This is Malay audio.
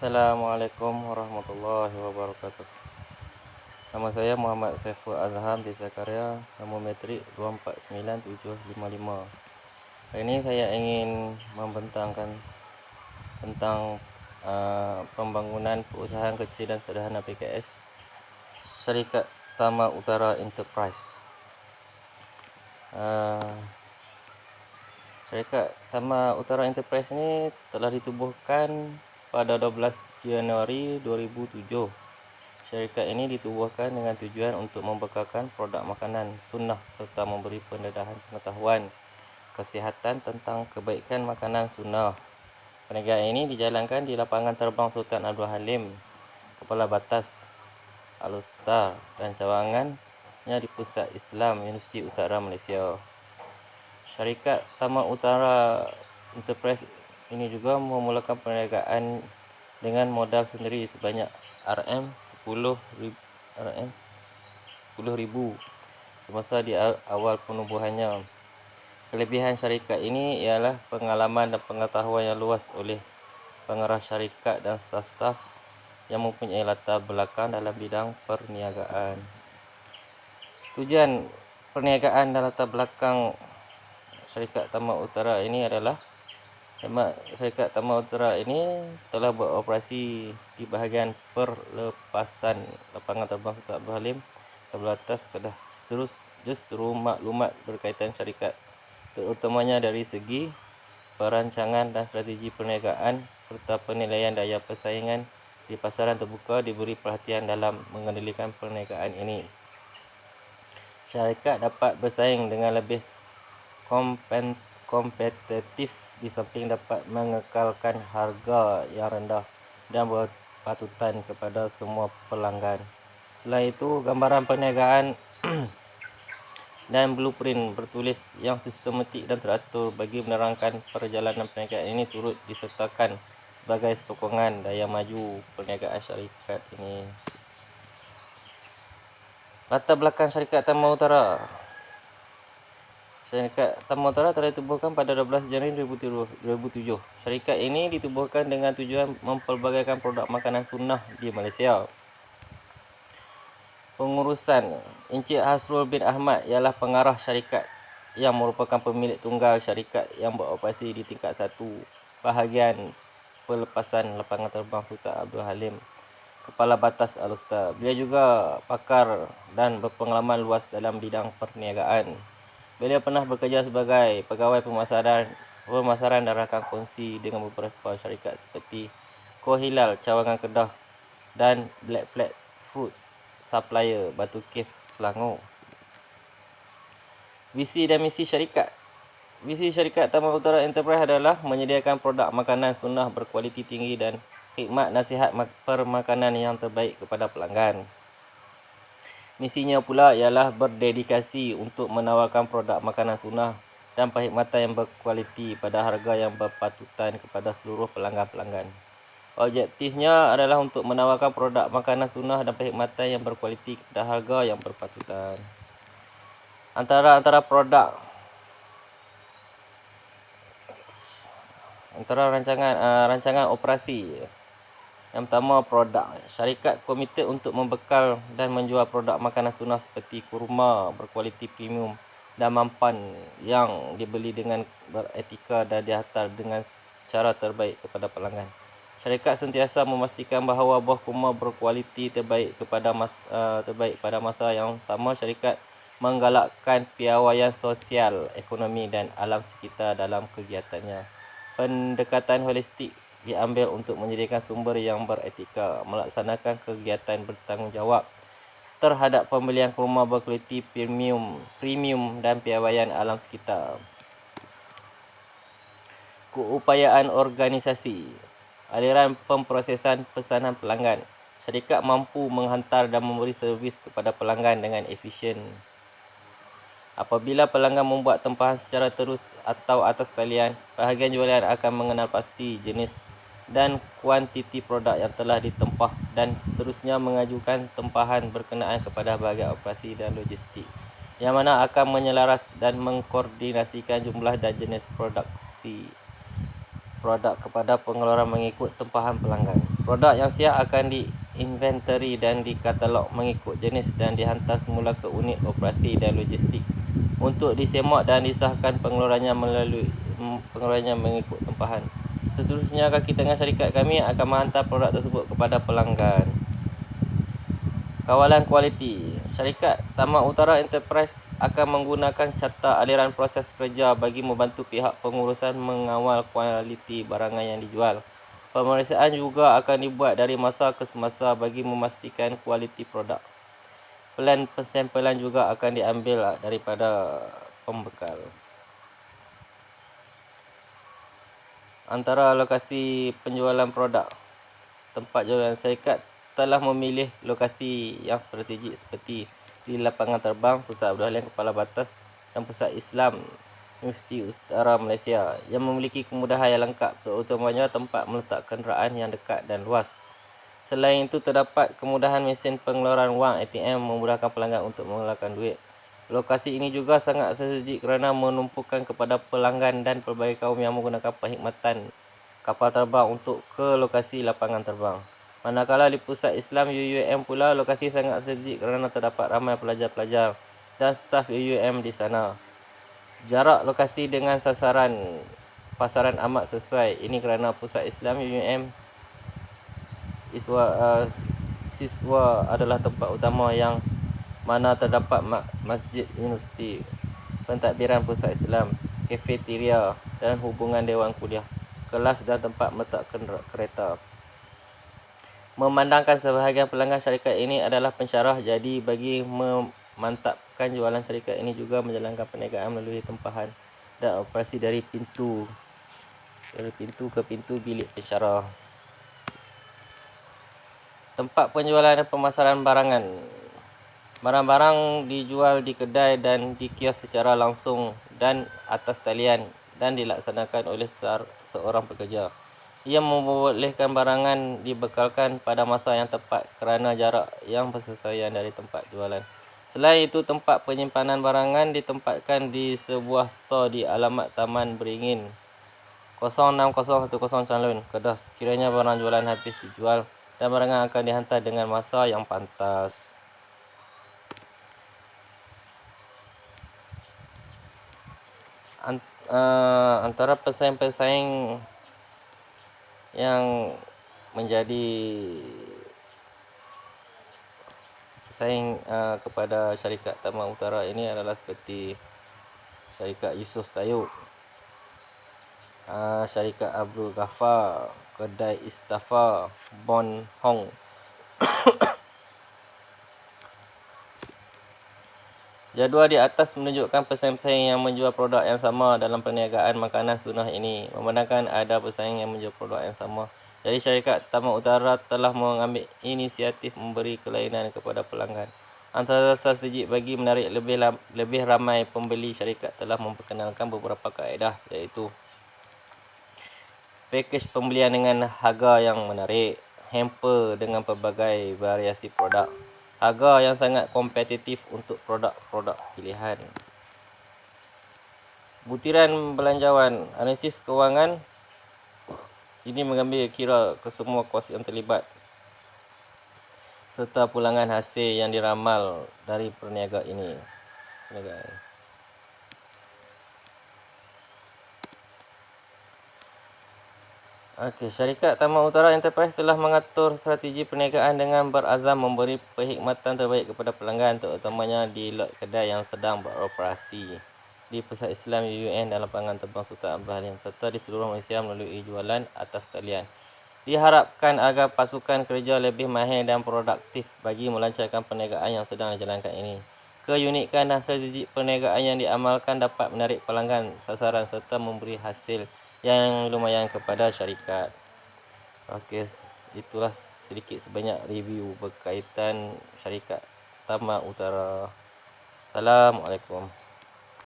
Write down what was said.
Assalamualaikum warahmatullahi wabarakatuh. Nama saya Muhammad Saiful Azham Desa Karya, nomor metrik 2497755. Hari ini saya ingin membentangkan tentang pembangunan perusahaan kecil dan sederhana PKS Syarikat Tama Utara Enterprise. Syarikat Tama Utara Enterprise ini telah ditubuhkan pada 12 Januari 2007. Syarikat ini ditubuhkan dengan tujuan untuk membekalkan produk makanan sunnah serta memberi pendedahan pengetahuan kesihatan tentang kebaikan makanan sunnah. Perniagaan ini dijalankan di lapangan terbang Sultan Abdul Halim, Kepala Batas Al-Ustar, dan cawangannya di Pusat Islam Universiti Utara Malaysia. Syarikat Tama Utara Enterprise ini juga memulakan perniagaan dengan modal sendiri sebanyak RM10.000 semasa di awal penubuhannya. Kelebihan syarikat ini ialah pengalaman dan pengetahuan yang luas oleh pengarah syarikat dan staf-staf yang mempunyai latar belakang dalam bidang perniagaan. Tujuan perniagaan dan latar belakang Syarikat Tama Utara ini adalah Syarikat Tama Utara ini telah beroperasi di bahagian perlepasan lapangan terbang Sultan Abdul Halim, Kepala Batas Kedah. Justru maklumat berkaitan syarikat, terutamanya dari segi perancangan dan strategi perniagaan serta penilaian daya persaingan di pasaran terbuka, diberi perhatian dalam mengendalikan perniagaan ini. Syarikat dapat bersaing dengan lebih kompetitif di samping dapat mengekalkan harga yang rendah dan berpatutan kepada semua pelanggan. Selain itu, gambaran perniagaan dan blueprint bertulis yang sistematik dan teratur bagi menerangkan perjalanan perniagaan ini turut disertakan sebagai sokongan daya maju perniagaan syarikat ini. Latar belakang Syarikat Tama Utara. Syarikat Tama Utara telah ditubuhkan pada 12 Januari 2007. Syarikat ini ditubuhkan dengan tujuan mempelbagaikan produk makanan sunnah di Malaysia. Pengurusan Encik Hasrul bin Ahmad ialah pengarah syarikat yang merupakan pemilik tunggal syarikat yang beroperasi di tingkat 1 bahagian pelepasan lapangan terbang Sultan Abdul Halim, Kepala Batas Al-Ustar. Beliau juga pakar dan berpengalaman luas dalam bidang perniagaan. Beliau pernah bekerja sebagai pegawai pemasaran dan rakan kongsi dengan beberapa syarikat seperti Kohilal, Cawangan Kedah, dan Black Flag Fruit Supplier, Batu Cave, Selangor. Visi dan misi syarikat. Visi Syarikat Tama Utara Enterprise adalah menyediakan produk makanan sunnah berkualiti tinggi dan khidmat nasihat permakanan yang terbaik kepada pelanggan. Misinya pula ialah berdedikasi untuk menawarkan produk makanan sunnah dan perkhidmatan yang berkualiti pada harga yang berpatutan kepada seluruh pelanggan-pelanggan. Objektifnya adalah untuk menawarkan produk makanan sunnah dan perkhidmatan yang berkualiti kepada harga yang berpatutan. Antara rancangan operasi. Yang pertama, produk. Syarikat komited untuk membekal dan menjual produk makanan sunnah seperti kurma berkualiti premium dan mampan yang dibeli dengan beretika dan dihantar dengan cara terbaik kepada pelanggan. Syarikat sentiasa memastikan bahawa buah kurma berkualiti terbaik pada masa yang sama. Syarikat menggalakkan piawaian sosial, ekonomi dan alam sekitar dalam kegiatannya. Pendekatan holistik diambil untuk menyediakan sumber yang beretika, melaksanakan kegiatan bertanggungjawab terhadap pembelian kurma berkualiti premium dan piawaian alam sekitar. Keupayaan organisasi. Aliran pemprosesan pesanan pelanggan. Syarikat mampu menghantar dan memberi servis kepada pelanggan dengan efisien. Apabila pelanggan membuat tempahan secara terus atau atas talian, bahagian jualan akan mengenal pasti jenis dan kuantiti produk yang telah ditempah dan seterusnya mengajukan tempahan berkenaan kepada bahagian operasi dan logistik, yang mana akan menyelaras dan mengkoordinasikan jumlah dan jenis produk kepada pengeluaran mengikut tempahan pelanggan. Produk yang siap akan diinventari dan dikatalog mengikut jenis dan dihantar semula ke unit operasi dan logistik untuk disemak dan disahkan pengeluarannya mengikut tempahan. Seterusnya, kaki tangan syarikat kami akan menghantar produk tersebut kepada pelanggan. Kawalan kualiti. Syarikat Tamak Utara Enterprise akan menggunakan carta aliran proses kerja bagi membantu pihak pengurusan mengawal kualiti barangan yang dijual. Pemeriksaan juga akan dibuat dari masa ke semasa bagi memastikan kualiti produk. Pelan pensampelan juga akan diambil daripada pembekal. Antara lokasi penjualan produk. Tempat jualan, syarikat telah memilih lokasi yang strategik seperti di lapangan terbang Sultan Abdul Halim Kepala Batas dan Pusat Islam Universiti Utara Malaysia yang memiliki kemudahan yang lengkap, terutamanya tempat meletak kenderaan yang dekat dan luas. Selain itu, terdapat kemudahan mesin pengeluaran wang ATM memudahkan pelanggan untuk mengeluarkan duit. Lokasi ini juga sangat strategik kerana menumpukan kepada pelanggan dan pelbagai kaum yang menggunakan perkhidmatan kapal terbang untuk ke lokasi lapangan terbang. Manakala di Pusat Islam UUM pula, lokasi sangat strategik kerana terdapat ramai pelajar-pelajar dan staf UUM di sana. Jarak lokasi dengan pasaran amat sesuai. Ini kerana Pusat Islam UUM siswa adalah tempat utama yang mana terdapat masjid universiti, pentadbiran Pusat Islam, kafeteria dan hubungan dewan kuliah, kelas dan tempat meletak kereta. Memandangkan sebahagian pelanggan syarikat ini adalah pensyarah, jadi bagi memantapkan jualan, syarikat ini juga menjalankan perniagaan melalui tempahan dan operasi dari pintu ke pintu bilik pensyarah. Tempat penjualan dan pemasaran barangan. Barang-barang dijual di kedai dan di kios secara langsung dan atas talian dan dilaksanakan oleh seorang pekerja. Ia membolehkan barangan dibekalkan pada masa yang tepat kerana jarak yang bersesuaian dari tempat jualan. Selain itu, tempat penyimpanan barangan ditempatkan di sebuah stor di alamat Taman Beringin 06010 Calon, Kedah. Sekiranya barang jualan habis dijual dan barangan akan dihantar dengan masa yang pantas. Antara pesaing-pesaing yang menjadi pesaing kepada syarikat Tamak Utara ini adalah seperti syarikat Yusof Tayub, syarikat Abdul Ghaffar, kedai Istafa, Bon Hong. Jadual di atas menunjukkan pesaing-pesaing yang menjual produk yang sama dalam perniagaan makanan sunnah ini. Memandangkan ada pesaing yang menjual produk yang sama, jadi syarikat Tamak Utara telah mengambil inisiatif memberi kelainan kepada pelanggan. Antara strategi bagi menarik lebih ramai pembeli, syarikat telah memperkenalkan beberapa kaedah, iaitu pakej pembelian dengan harga yang menarik, hamper dengan pelbagai variasi produk, harga yang sangat kompetitif untuk produk-produk pilihan. Butiran belanjawan, analisis kewangan ini mengambil kira kesemua kos yang terlibat serta pulangan hasil yang diramal dari perniagaan ini. Syarikat Tamak Utara Enterprise telah mengatur strategi perniagaan dengan berazam memberi perkhidmatan terbaik kepada pelanggan, terutamanya di lot kedai yang sedang beroperasi di Pusat Islam UUM dan lapangan terbang Sultan Abdul Halim serta di seluruh Malaysia melalui jualan atas talian. Diharapkan agar pasukan kerja lebih mahir dan produktif bagi melancarkan perniagaan yang sedang dijalankan ini. Keunikan dan strategi perniagaan yang diamalkan dapat menarik pelanggan sasaran serta memberi hasil yang lumayan kepada syarikat. Okey, itulah sedikit sebanyak review berkaitan syarikat Tamak Utara. Assalamualaikum.